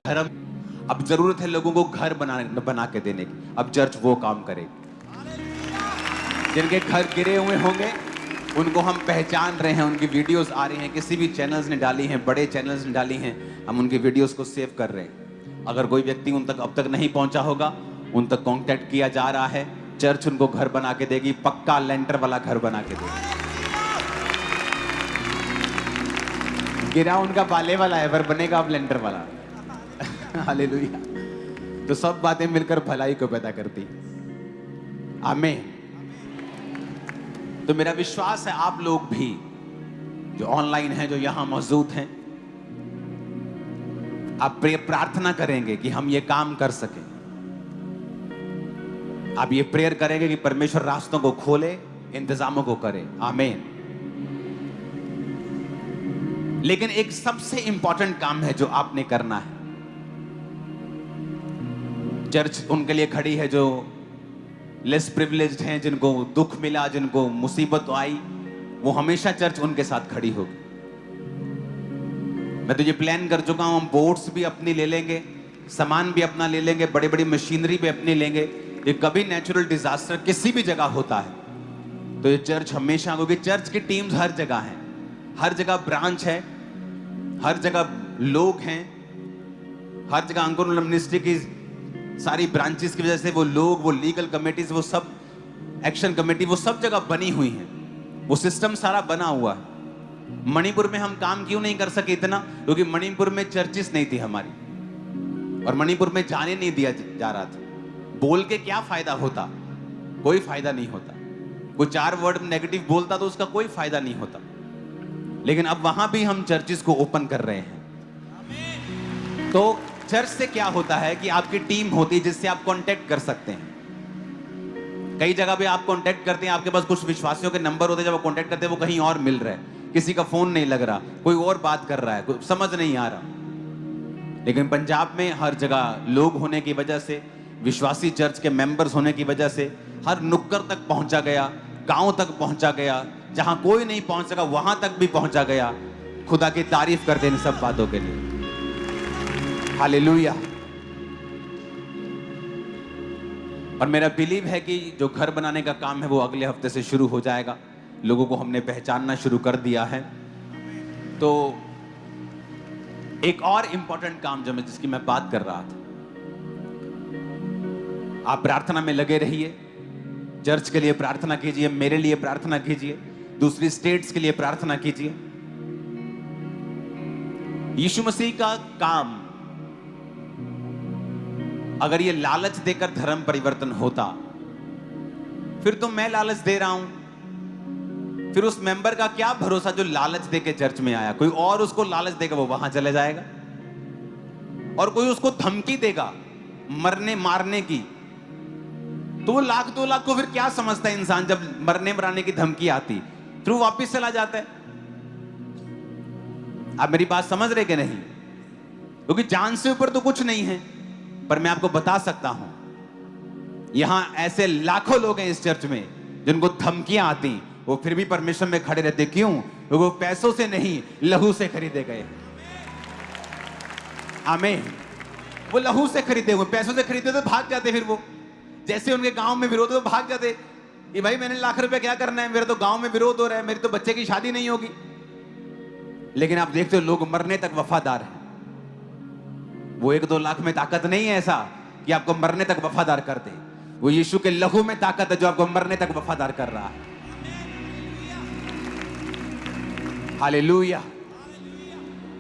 धर्म, अब जरूरत है लोगों को घर बना के देने की। अब चर्च वो काम करेगी। जिनके घर गिरे हुए होंगे उनको हम पहचान रहे हैं, उनकी वीडियोस आ रही हैं, किसी भी चैनल्स ने डाली हैं, बड़े चैनल्स ने डाली हैं, हम उनकी वीडियोस को सेव कर रहे हैं। अगर कोई व्यक्ति उन तक अब तक नहीं पहुंचा होगा, उन तक कांटेक्ट किया जा रहा है। चर्च उनको घर बना के देगी, पक्का लेंटर वाला घर बना के देगी। गिरा उनका बाले वाला है पर बनेगा अब लेंटर वाला। हालेलुया। तो सब बातें मिलकर भलाई को पैदा करती। आमीन। तो मेरा विश्वास है आप लोग भी जो ऑनलाइन हैं, जो यहां मौजूद हैं, आप प्रार्थना करेंगे कि हम ये काम कर सकें। आप ये प्रेयर करेंगे कि परमेश्वर रास्तों को खोले, इंतजामों को करे। आमीन। लेकिन एक सबसे इंपॉर्टेंट काम है जो आपने करना है। चर्च उनके लिए खड़ी है जो लेस प्रिविलेज्ड हैं, जिनको दुख मिला, जिनको मुसीबत आई, वो हमेशा चर्च उनके साथ खड़ी होगी। मैं तो ये प्लान कर चुका हूं, हम बोट्स भी अपनी ले लेंगे, सामान भी अपना ले लेंगे, बड़ी बड़ी मशीनरी भी अपनी लेंगे। ये कभी नेचुरल डिजास्टर किसी भी जगह होता है तो ये चर्च हमेशा, क्योंकि चर्च की टीम्स हर जगह हैं, हर जगह ब्रांच है, हर जगह लोग हैं, हर जगह अंकुर मिनिस्ट्री की सारी ब्रांचेस की वजह से वो लोग, वो लीगल कमेटीज, वो सब एक्शन कमेटी, वो सब जगह बनी हुई हैं, वो सिस्टम सारा बना हुआ है। मणिपुर में हम काम क्यों नहीं कर सके इतना? क्योंकि मणिपुर में चर्चिस नहीं थी हमारी, और मणिपुर में जाने नहीं दिया जा रहा था। बोल के क्या फायदा होता? कोई फायदा नहीं होता। कोई 4 वर्ड नेगेटिव बोलता तो उसका कोई फायदा नहीं होता। लेकिन अब वहां भी हम चर्चिस को ओपन कर रहे हैं। तो चर्च से क्या होता है कि आपकी टीम होती है जिससे आप कांटेक्ट कर सकते हैं। कई जगह पे आप कांटेक्ट करते हैं, आपके पास कुछ विश्वासियों के नंबर होते हैं, जब आप कांटेक्ट करते हैं वो कहीं और मिल रहा है, किसी का फोन नहीं लग रहा, कोई और बात कर रहा है, कोई समझ नहीं आ रहा। लेकिन पंजाब में हर जगह लोग होने की वजह से, विश्वासी चर्च के मेंबर्स होने की वजह से हर नुक्कड़ तक पहुंचा गया, गांव तक पहुंचा गया, जहां कोई नहीं पहुंच सका वहां तक भी पहुंचा गया। खुदा की तारीफ करते हैं इन सब बातों के लिए। हालेलुया। और मेरा बिलीव है कि जो घर बनाने का काम है वो अगले हफ्ते से शुरू हो जाएगा। लोगों को हमने पहचानना शुरू कर दिया है। तो एक और इंपॉर्टेंट काम जिसकी मैं बात कर रहा था, आप प्रार्थना में लगे रहिए। चर्च के लिए प्रार्थना कीजिए, मेरे लिए प्रार्थना कीजिए, दूसरी स्टेट्स के लिए प्रार्थना कीजिए। यीशु मसीह का काम अगर ये लालच देकर धर्म परिवर्तन होता, फिर तो मैं लालच दे रहा हूं, फिर उस मेंबर का क्या भरोसा जो लालच देकर चर्च में आया? कोई और उसको लालच देगा, वो वहां चले जाएगा। और कोई उसको धमकी देगा मरने मारने की, तो वो 1 लाख 2 लाख को फिर क्या समझता है इंसान? जब मरने मराने की धमकी आती फिर वो वापिस चला जाता है। आप मेरी बात समझ रहे कि नहीं? क्योंकि जान से ऊपर तो कुछ नहीं है। पर मैं आपको बता सकता हूं, यहां ऐसे लाखों लोग हैं इस चर्च में जिनको धमकियां आती, वो फिर भी परमेश्वर में खड़े रहते। क्यों? क्योंकि वो पैसों से नहीं, लहू से खरीदे गए। आमीन। वो लहू से खरीदे हुए, पैसों से खरीदे तो भाग जाते। फिर वो जैसे उनके गांव में विरोध हो तो भाग जाते। ये भाई मैंने लाख रुपए क्या करना है, मेरे तो गांव में विरोध हो रहा है, मेरी तो बच्चे की शादी नहीं होगी। लेकिन आप देखते हो लोग मरने तक वफादार हैं। वो 1-2 लाख में ताकत नहीं है ऐसा कि आपको मरने तक वफादार कर दे। वो यीशु के लहू में ताकत है जो आपको मरने तक वफादार कर रहा है। हालेलुया।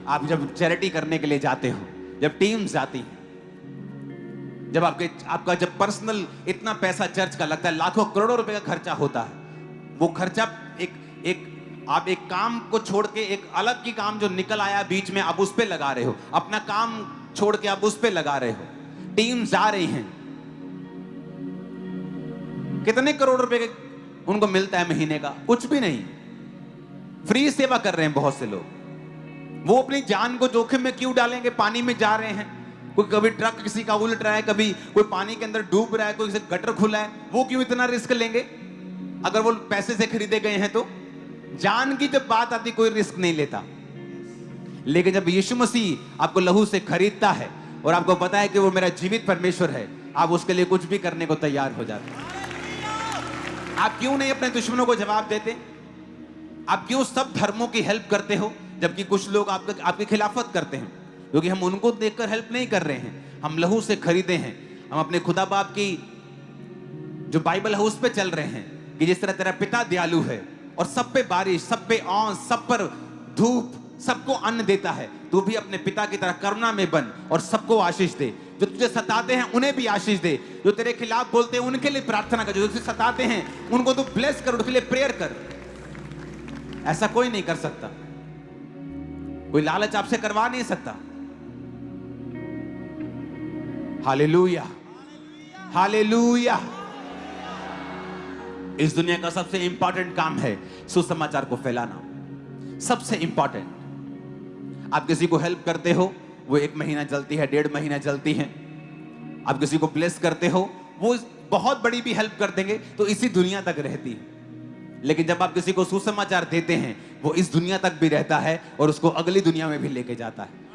आप जब चैरिटी करने के लिए जाते हो, जब टीम्स जाती हैं, जब आपका जब पर्सनल इतना पैसा चर्च का लगता है, लाखों करोड़ों रुपए का खर्चा होता है, वो खर्चा आप एक काम को छोड़ के एक अलग की काम जो निकल आया बीच में, आप उस पे लगा रहे हो। अपना काम छोड़ के आप उस पे लगा रहे हो। टीम जा रही हैं, कितने करोड़ रुपए उनको मिलता है महीने का? कुछ भी नहीं। फ्री सेवा कर रहे हैं बहुत से लोग। वो अपनी जान को जोखिम में क्यों डालेंगे? पानी में जा रहे हैं, कोई कभी ट्रक किसी का उलट रहा है, कभी कोई पानी के अंदर डूब रहा है, कोई गटर खुला है, वो क्यों इतना रिस्क लेंगे? अगर वो पैसे से खरीदे गए हैं तो जान की जब बात आती कोई रिस्क नहीं लेता। लेकिन जब यीशु मसीह आपको लहू से खरीदता है और आपको पता है कि वो मेरा जीवित परमेश्वर है, आप उसके लिए कुछ भी करने को तैयार हो जाते हैं। आप क्यों नहीं अपने दुश्मनों को जवाब देते? आप क्यों सब धर्मों की हेल्प करते हो जबकि कुछ लोग आपकी खिलाफत करते हैं? क्योंकि हम उनको देखकर हेल्प नहीं कर रहे हैं, हम लहू से खरीदे हैं, हम अपने खुदा बाप की जो बाइबल है उस पे चल रहे हैं कि जिस तरह तेरा पिता दयालु है और सब पे बारिश, सब पे औंस, सब पर धूप, सबको अन्न देता है, तू भी अपने पिता की तरह करुणा में बन और सबको आशीष दे। जो तुझे सताते हैं उन्हें भी आशीष दे, जो तेरे खिलाफ बोलते हैं उनके लिए प्रार्थना कर, जो तुझे सताते हैं उनको तू ब्लेस कर, उनके लिए प्रेयर कर। ऐसा कोई नहीं कर सकता, कोई लालच आपसे करवा नहीं सकता। Hallelujah, hallelujah. इस दुनिया का सबसे इंपॉर्टेंट काम है सुसमाचार को फैलाना, सबसे इंपॉर्टेंट। आप किसी को हेल्प करते हो, वो 1 महीना चलती है, 1.5 महीना चलती है। आप किसी को ब्लेस करते हो, वो बहुत बड़ी भी हेल्प कर देंगे तो इसी दुनिया तक रहती है। लेकिन जब आप किसी को सुसमाचार देते हैं, वो इस दुनिया तक भी रहता है और उसको अगली दुनिया में भी लेके जाता है।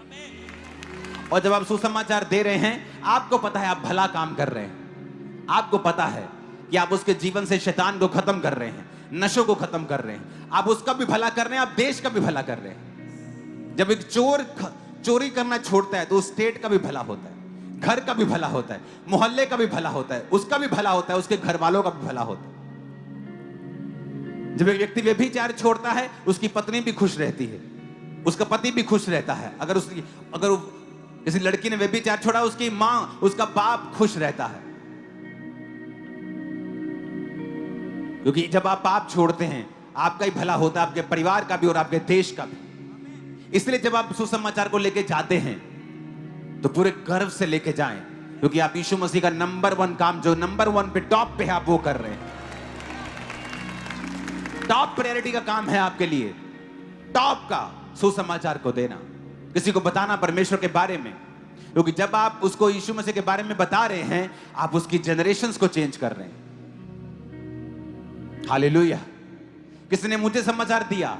और जब आप सुसमाचार दे रहे हैं, आपको पता है आप भला काम कर रहे हैं, आपको पता है कि आप उसके जीवन से शैतान को खत्म कर रहे हैं, नशों को खत्म कर रहे हैं, आप उसका भी भला कर रहे हैं, आप देश का भी भला कर रहे हैं। जब एक चोर चोरी करना छोड़ता है तो उस स्टेट का भी भला होता है, घर का भी भला होता है, मोहल्ले का भी भला होता है, उसका भी भला होता है, उसके घर वालों का भी भला होता है। जब एक व्यक्ति व्यभिचार छोड़ता है, उसकी पत्नी भी खुश रहती है, उसका पति भी खुश रहता है। अगर किसी लड़की ने व्यभिचार छोड़ा, उसकी मां, उसका बाप खुश रहता है। क्योंकि जब आप पाप छोड़ते हैं, आपका ही भला होता है, आपके परिवार का भी और आपके देश का भी। इसलिए जब आप सुसमाचार को लेके जाते हैं तो पूरे गर्व से लेके जाएं, क्योंकि आप यीशु मसीह का नंबर 1 काम, जो नंबर 1 पे, टॉप पे है, आप वो कर रहे हैं। टॉप प्रायोरिटी का काम है आपके लिए, टॉप का सुसमाचार को देना, किसी को बताना परमेश्वर के बारे में। क्योंकि जब आप उसको यीशु मसीह के बारे में बता रहे हैं, आप उसकी जनरेशंस को चेंज कर रहे हैं। हालेलुया। किसी ने मुझे समाचार दिया,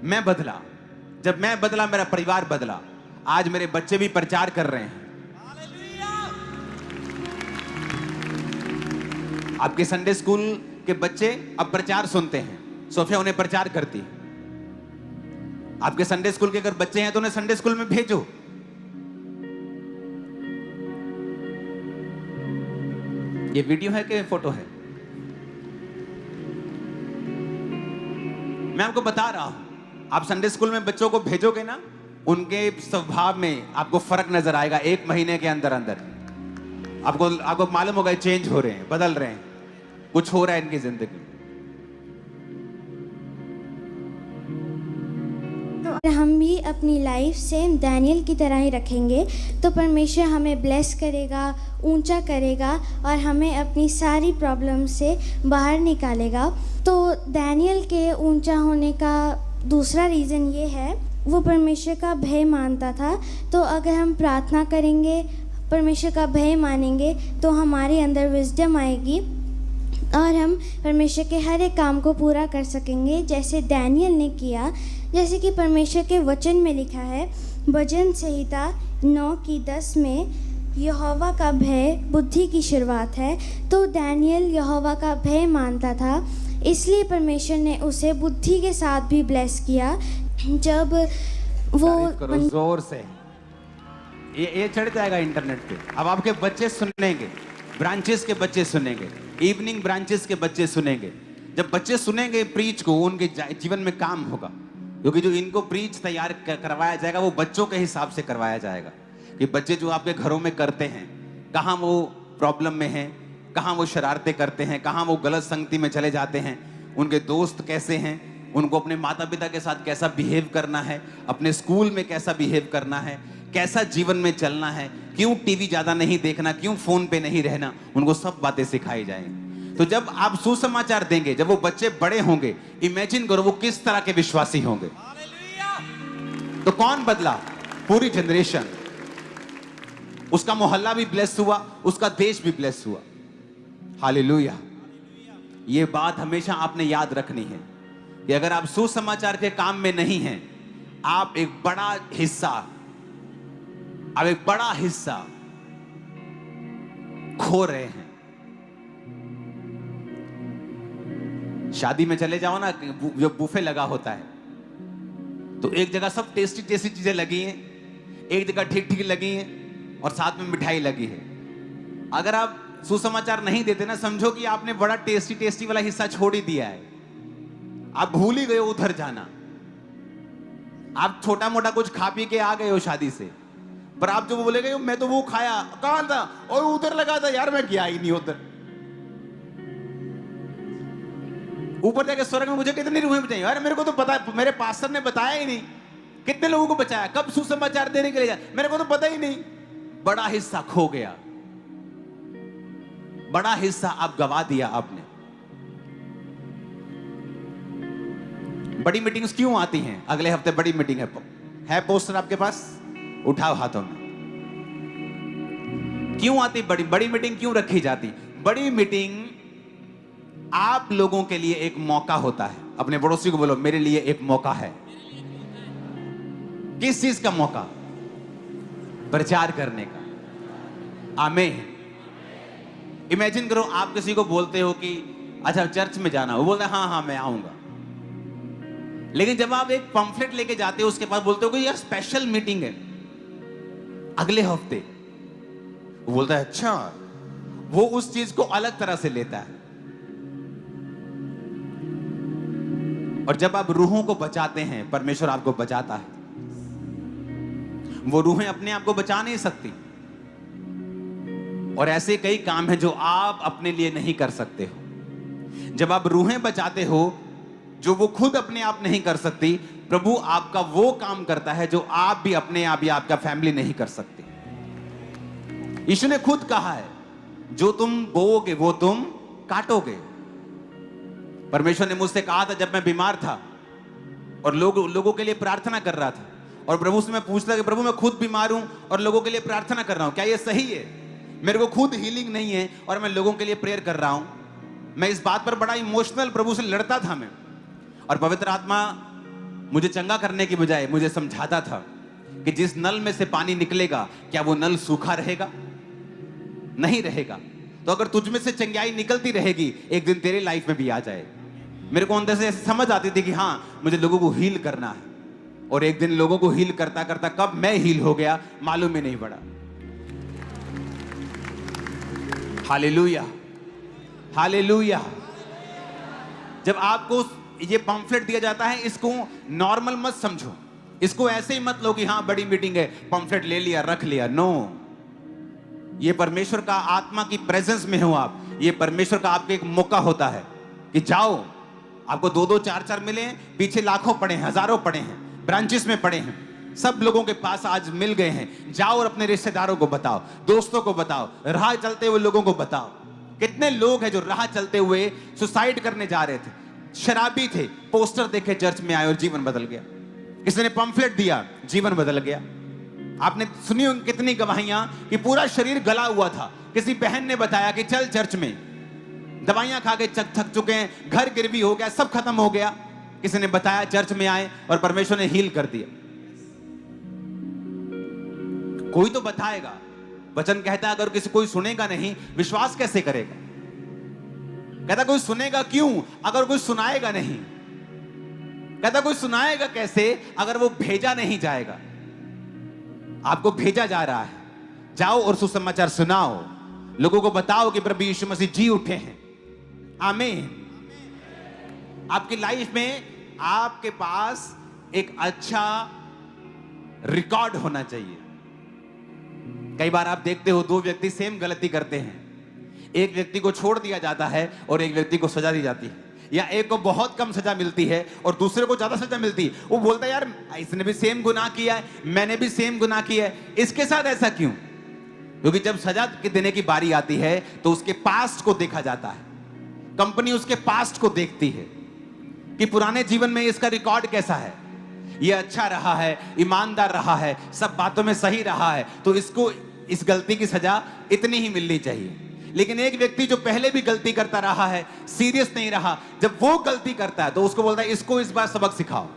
मैं बदला, जब मैं बदला मेरा परिवार बदला। आज मेरे बच्चे भी प्रचार कर रहे हैं। आपके संडे स्कूल के बच्चे अब प्रचार सुनते हैं, सोफिया उन्हें प्रचार करती है। आपके संडे स्कूल के अगर बच्चे हैं तो उन्हें संडे स्कूल में भेजो। ये वीडियो है कि फोटो है? मैं आपको बता रहा हूं, आप संडे स्कूल में बच्चों को भेजोगे ना, उनके स्वभाव में आपको फर्क नजर आएगा। 1 महीने के अंदर अंदर आपको मालूम होगा चेंज हो रहे हैं, बदल रहे हैं, कुछ हो रहा है इनकी जिंदगी। हम भी अपनी लाइफ सेम डैनियल की तरह ही रखेंगे तो परमेश्वर हमें ब्लेस करेगा, ऊंचा करेगा और हमें अपनी सारी प्रॉब्लम से बाहर निकालेगा। तो डैनियल के ऊंचा होने का दूसरा रीज़न ये है, वो परमेश्वर का भय मानता था। तो अगर हम प्रार्थना करेंगे, परमेश्वर का भय मानेंगे, तो हमारे अंदर विजडम आएगी और हम परमेश्वर के हर एक काम को पूरा कर सकेंगे, जैसे डैनियल ने किया। जैसे कि परमेश्वर के वचन में लिखा है, भजन संहिता 9:10 में, यहोवा का भय बुद्धि की शुरुआत है। तो डैनियल यहोवा का भय मानता था, इसलिए परमेश्वर ने उसे बुद्धि के साथ भी ब्लेस किया। जब वो जोर से ये चढ़ जाएगा इंटरनेट पे। अब आपके बच्चे सुनेंगे, ब्रांचेस के बच्चे सुनेंगे, इवनिंग ब्रांचेस के बच्चे सुनेंगे। जब बच्चे सुनेंगे प्रीच को, उनके जीवन में काम होगा। क्योंकि जो इनको प्रीच तैयार करवाया जाएगा वो बच्चों के हिसाब से करवाया जाएगा कि बच्चे जो आपके घरों में करते हैं, कहाँ वो प्रॉब्लम में हैं, कहाँ वो शरारतें करते हैं, कहाँ वो गलत संगति में चले जाते हैं, उनके दोस्त कैसे हैं, उनको अपने माता पिता के साथ कैसा बिहेव करना है, अपने स्कूल में कैसा बिहेव करना है, कैसा जीवन में चलना है, क्यों टीवी ज़्यादा नहीं देखना, क्यों फ़ोन पे नहीं रहना, उनको सब बातें सिखाई जाएंगी। तो जब आप सुसमाचार देंगे, जब वो बच्चे बड़े होंगे, इमेजिन करो वो किस तरह के विश्वासी होंगे। तो कौन बदला? पूरी जनरेशन। उसका मोहल्ला भी ब्लेस हुआ, उसका देश भी ब्लेस हुआ। हालेलुया। ये बात हमेशा आपने याद रखनी है कि अगर आप सुसमाचार के काम में नहीं हैं, आप एक बड़ा हिस्सा अब एक बड़ा हिस्सा खो रहे हैं। शादी में चले जाओ ना, जो बुफे लगा होता है, तो एक जगह सब टेस्टी टेस्टी चीजें लगी हैं, एक जगह ठीक ठीक लगी हैं, और साथ में मिठाई लगी है। अगर आप सुसमाचार नहीं देते ना, समझो कि आपने बड़ा टेस्टी टेस्टी वाला हिस्सा छोड़ ही दिया है। आप भूल ही गए हो उधर जाना। आप छोटा मोटा कुछ खा पी के आ गए हो शादी से, पर आप जो बोलेगे मैं तो वो खाया, कहां था, और उधर लगा था यार, मैं गया ही नहीं उधर। ऊपर जाके स्वर्ग में मुझे कितनी रूहें बचाई, अरे मेरे को तो पता, मेरे पास्टर ने बताया ही नहीं। कितने लोगों को बचाया, कब सुसमाचार देने के लिए जाए, मेरे को तो पता ही नहीं। बड़ा हिस्सा खो गया, बड़ा हिस्सा आप गवा दिया आपने। बड़ी मीटिंग्स क्यों आती हैं? अगले हफ्ते बड़ी मीटिंग है पोस्टर आपके पास? उठाओ हाथों में। क्यों आती बड़ी बड़ी मीटिंग, क्यों रखी जाती? बड़ी मीटिंग आप लोगों के लिए एक मौका होता है। अपने पड़ोसी को बोलो, मेरे लिए एक मौका है। किस चीज का मौका? प्रचार करने का। आमीन। इमेजिन करो, आप किसी को बोलते हो कि अच्छा चर्च में जाना, वो बोलता है हाँ हाँ मैं आऊंगा। लेकिन जब आप एक पंफलेट लेके जाते हो उसके पास, बोलते हो कि यार स्पेशल मीटिंग है अगले हफ्ते, वो बोलता है अच्छा। वो उस चीज को अलग तरह से लेता है। और जब आप रूहों को बचाते हैं, परमेश्वर आपको बचाता है। वो रूहें अपने आप को बचा नहीं सकती। और ऐसे कई काम हैं जो आप अपने लिए नहीं कर सकते हो। जब आप रूहें बचाते हो जो वो खुद अपने आप नहीं कर सकती, प्रभु आपका वो काम करता है जो आप भी अपने आप या आपका फैमिली नहीं कर सकती। यीशु ने खुद कहा है, जो तुम बोओगे वो तुम काटोगे। परमेश्वर ने मुझसे कहा था जब मैं बीमार था और लोगों के लिए प्रार्थना कर रहा था, और प्रभु से मैं पूछता कि प्रभु मैं खुद बीमार हूं और लोगों के लिए प्रार्थना कर रहा हूं, क्या ये सही है? मेरे को खुद हीलिंग नहीं है और मैं लोगों के लिए प्रेयर कर रहा हूं। मैं इस बात पर बड़ा इमोशनल प्रभु से लड़ता था मैं, और पवित्र आत्मा मुझे चंगा करने की बजाय मुझे समझाता था कि जिस नल में से पानी निकलेगा, क्या वो नल सूखा रहेगा? नहीं रहेगा। तो अगर तुझ में से चंगाई निकलती रहेगी, एक दिन तेरे लाइफ में भी आ जाए। मेरे को अंदर से समझ आती थी कि हाँ मुझे लोगों को हील करना है, और एक दिन लोगों को हील करता करता कब मैं हील हो गया मालूम ही नहीं पड़ा। Hallelujah, hallelujah. जब आपको ये पंफलेट दिया जाता है, इसको नॉर्मल मत समझो, इसको ऐसे ही मत लो कि हाँ बड़ी मीटिंग है, पंफलेट ले लिया रख लिया। नो, ये परमेश्वर का आत्मा की प्रेजेंस में हो आप, ये परमेश्वर का आपके एक मौका होता है कि जाओ। आपको 2-2 4-4 मिले, पीछे लाखों पड़े हैं, हजारों पड़े हैं, ब्रांचेस में पड़े हैं, सब लोगों के पास आज मिल गए हैं। जाओ और अपने रिश्तेदारों को बताओ, दोस्तों को बताओ, राह चलते हुए लोगों को बताओ। कितने लोग हैं जो राह चलते हुए सुसाइड करने जा रहे थे, शराबी थे, पोस्टर देखे चर्च में आए और जीवन बदल गया। किसी ने पंफलेट दिया, जीवन बदल गया। आपने सुनी होंगी कितनी गवाहियां कि पूरा शरीर गला हुआ था, किसी बहन ने बताया कि चल चर्च में, दवाइयां खा के थक चुके हैं, घर गिरवी हो गया, सब खत्म हो गया। किसी ने बताया, चर्च में आए और परमेश्वर ने हील कर दिया। कोई तो बताएगा। वचन कहता है अगर कोई सुनेगा नहीं, विश्वास कैसे करेगा? कहता कोई सुनेगा क्यों अगर कोई सुनाएगा नहीं? कहता कोई सुनाएगा कैसे अगर वो भेजा नहीं जाएगा? आपको भेजा जा रहा है, जाओ और सुसमाचार सुनाओ, लोगों को बताओ कि प्रभु यीशु मसीह जी उठे हैं। आमीन। आपकी लाइफ में आपके पास एक अच्छा रिकॉर्ड होना चाहिए। कई बार आप देखते हो 2 व्यक्ति सेम गलती करते हैं, एक व्यक्ति को छोड़ दिया जाता है और एक व्यक्ति को सजा दी जाती है, या एक को बहुत कम सजा मिलती है और दूसरे को ज्यादा सजा मिलती है। वो बोलता है यार इसने भी सेम गुनाह किया है, मैंने भी सेम गुनाह किया है, इसके साथ ऐसा क्यों? क्योंकि जब सजा देने की बारी आती है तो उसके पास्ट को देखा जाता है। कंपनी उसके पास्ट को देखती है कि पुराने जीवन में इसका रिकॉर्ड कैसा है, ये अच्छा रहा है, ईमानदार रहा है, सब बातों में सही रहा है, तो इसको इस गलती की सजा इतनी ही मिलनी चाहिए। लेकिन एक व्यक्ति जो पहले भी गलती करता रहा है, सीरियस नहीं रहा, जब वो गलती करता है तो उसको बोलता है इसको इस बार सबक सिखाओ।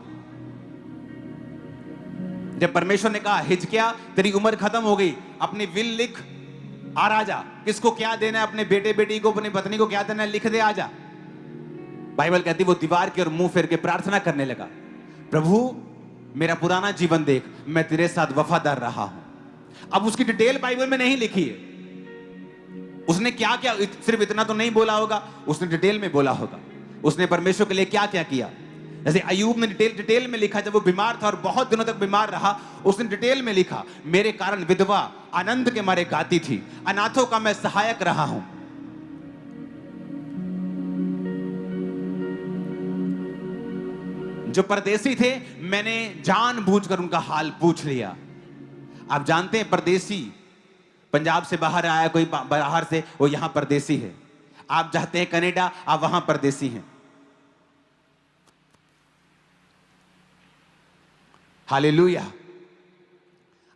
जब परमेश्वर ने कहा हिजकिया तेरी उम्र खत्म हो गई, अपनी विल लिख, आ राजा, किसको क्या देना है, अपने बेटे बेटी को, अपनी पत्नी को क्या देना है, लिख दे, आजा। बाइबल कहती वो दीवार की ओर मुंह फेर के प्रार्थना करने लगा, प्रभु मेरा पुराना जीवन देख, मैं तेरे साथ वफादार रहा हूं। अब उसकी डिटेल बाइबल में नहीं लिखी है, उसने क्या क्या, सिर्फ इतना तो नहीं बोला होगा, उसने डिटेल में बोला होगा उसने परमेश्वर के लिए क्या क्या किया। जैसे अय्यूब ने डिटेल में लिखा, जब वो बीमार था और बहुत दिनों तक बीमार रहा, उसने डिटेल में लिखा, मेरे कारण विधवा आनंद के मारे गाती थी, अनाथों का मैं सहायक रहा हूं। जो परदेसी थे मैंने जानबूझकर उनका हाल पूछ लिया। आप जानते हैं परदेसी, पंजाब से बाहर आया कोई बाहर से, वो यहां परदेसी है। आप जाते हैं कनाडा, आप वहां परदेसी हैं। हालेलुया।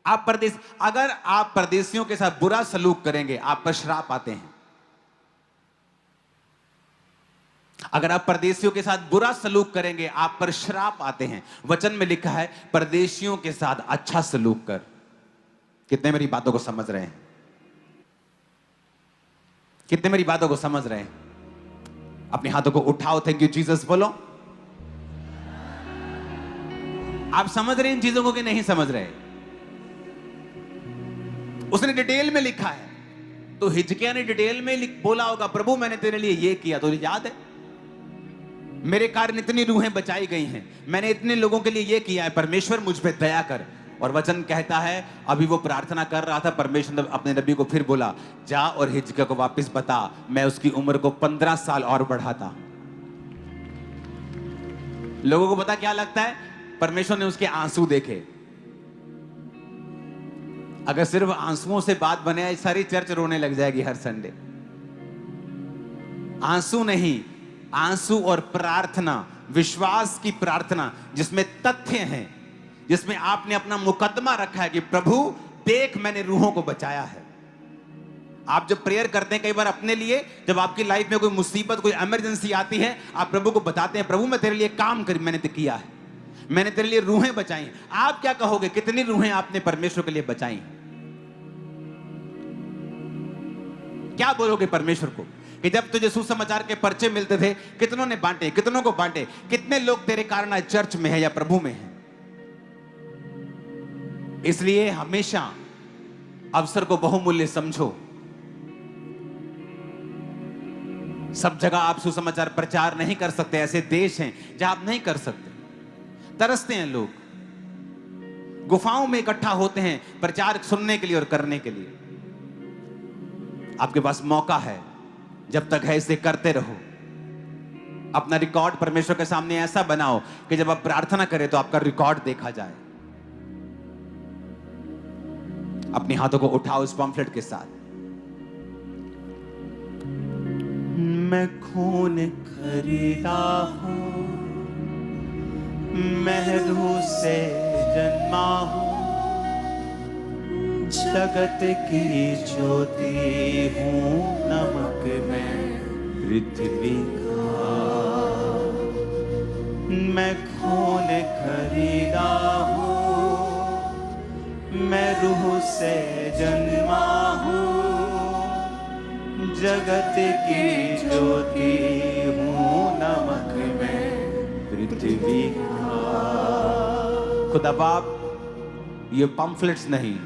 आप परदेश, अगर आप परदेशियों के साथ बुरा सलूक करेंगे आप पर श्राप आते हैं। अगर आप परदेशियों के साथ बुरा सलूक करेंगे आप पर श्राप आते हैं। वचन में लिखा है परदेशियों के साथ अच्छा सलूक कर। कितने मेरी बातों को समझ रहे हैं? कितने मेरी बातों को समझ रहे हैं? अपने हाथों को उठाओ, थैंक यू जीसस बोलो। आप समझ रहे हैं इन चीजों को कि नहीं समझ रहे? उसने डिटेल में लिखा है, तो हिजकिय्याह ने डिटेल में बोला होगा, प्रभु मैंने तेरे लिए ये किया, तो याद है, मेरे कारण इतनी रूहें बचाई गई हैं, मैंने इतने लोगों के लिए ये किया है, परमेश्वर मुझ पे दया कर। और वचन कहता है अभी वो प्रार्थना कर रहा था, परमेश्वर ने अपने नबी को फिर बोला, जा और हिजकिय्याह को वापस बता मैं उसकी उम्र को 15 साल और बढ़ाता। लोगों को पता क्या लगता है? परमेश्वर ने उसके आंसू देखे। अगर सिर्फ आंसुओं से बात बने, सारी चर्च रोने लग जाएगी हर संडे। आंसू नहीं, आंसू और प्रार्थना, विश्वास की प्रार्थना जिसमें तथ्य हैं, जिसमें आपने अपना मुकदमा रखा है कि प्रभु देख मैंने रूहों को बचाया है। आप जब प्रेयर करते हैं कई बार अपने लिए, जब आपकी लाइफ में कोई मुसीबत, कोई इमरजेंसी आती है, आप प्रभु को बताते हैं, प्रभु मैं तेरे लिए काम कर, मैंने तो किया है, मैंने तेरे लिए रूहें बचाई। आप क्या कहोगे, कितनी रूहें आपने परमेश्वर के लिए बचाई? क्या बोलोगे परमेश्वर को कि जब तुझे सुसमाचार के पर्चे मिलते थे कितनों ने बांटे, कितनों को बांटे, कितने लोग तेरे कारण आज चर्च में है या प्रभु में है? इसलिए हमेशा अवसर को बहुमूल्य समझो। सब जगह आप सुसमाचार प्रचार नहीं कर सकते, ऐसे देश हैं जहां आप नहीं कर सकते। तरसते हैं लोग, गुफाओं में इकट्ठा होते हैं प्रचार सुनने के लिए और करने के लिए। आपके पास मौका है, जब तक है इसे करते रहो। अपना रिकॉर्ड परमेश्वर के सामने ऐसा बनाओ कि जब आप प्रार्थना करें तो आपका रिकॉर्ड देखा जाए। अपने हाथों को उठाओ इस पम्फलेट के साथ। मैं खून खरीदा हूं, मैं रूह से जन्मा हूं, जगत की ज्योति हूं, नमक मैं पृथ्वी का। मैं खून खरीदा हूं, मैं रूह से जन्मा हूं, जगत की ज्योति हूं, नमक मैं पृथ्वी का। खुदा बाप ये पम्फलेट्स नहीं,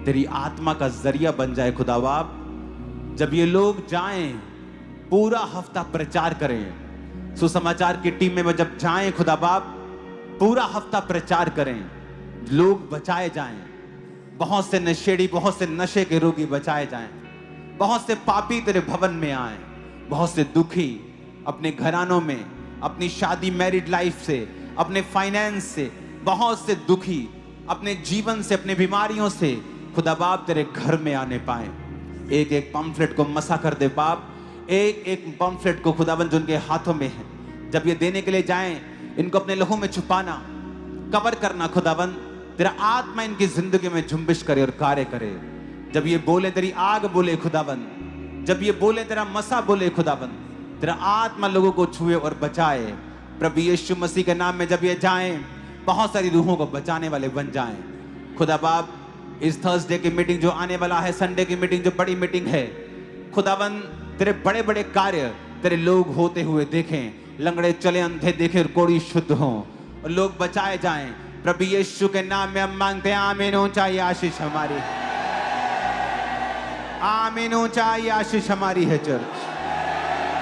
तेरी आत्मा का जरिया बन जाए खुदा बाप। जब ये लोग जाएं, पूरा हफ्ता प्रचार करें, सुसमाचार की टीम में जब जाएं खुदा बाप, पूरा हफ्ता प्रचार करें, लोग बचाए जाएं, बहुत से नशेड़ी, बहुत से नशे के रोगी बचाए जाएं, बहुत से पापी तेरे भवन में आए, बहुत से दुखी अपने घरानों में, अपनी शादी मैरिड लाइफ से, अपने फाइनेंस से, बहुत से दुखी अपने जीवन से, अपने बीमारियों से खुदा बाप तेरे घर में आने पाए। एक एक पम्फलेट को मसा कर दे बाप, एक एक पम्फलेट को खुदाबंद जो उनके हाथों में है, जब ये देने के लिए जाएं, इनको अपने लहू में छुपाना, कवर करना खुदाबंद। तेरा आत्मा इनकी जिंदगी में झुंबिश करे और कार्य करे। जब ये बोले तेरी आग बोले खुदाबंद, जब ये बोले तेरा मसा बोले खुदाबंद, तेरा आत्मा लोगों को छुए और बचाए। प्रभु यीशु मसीह के नाम में जब ये जाएं, बहुत सारी रूहों को बचाने वाले बन जाएं। खुदा बाप इस थर्सडे की मीटिंग जो आने वाला है, संडे की मीटिंग जो बड़ी मीटिंग है, खुदावन तेरे बड़े बड़े कार्य तेरे लोग होते हुए देखें, लंगड़े चले, अंधे देखे, कोड़ी शुद्ध हों और लोग बचाए जाएं। प्रभु यीशु के नाम में हम मांगते हैं, आमीन। ऊंचाई आशीष हमारी, आमीन। ऊंचाई आशीष हमारी है चर्च।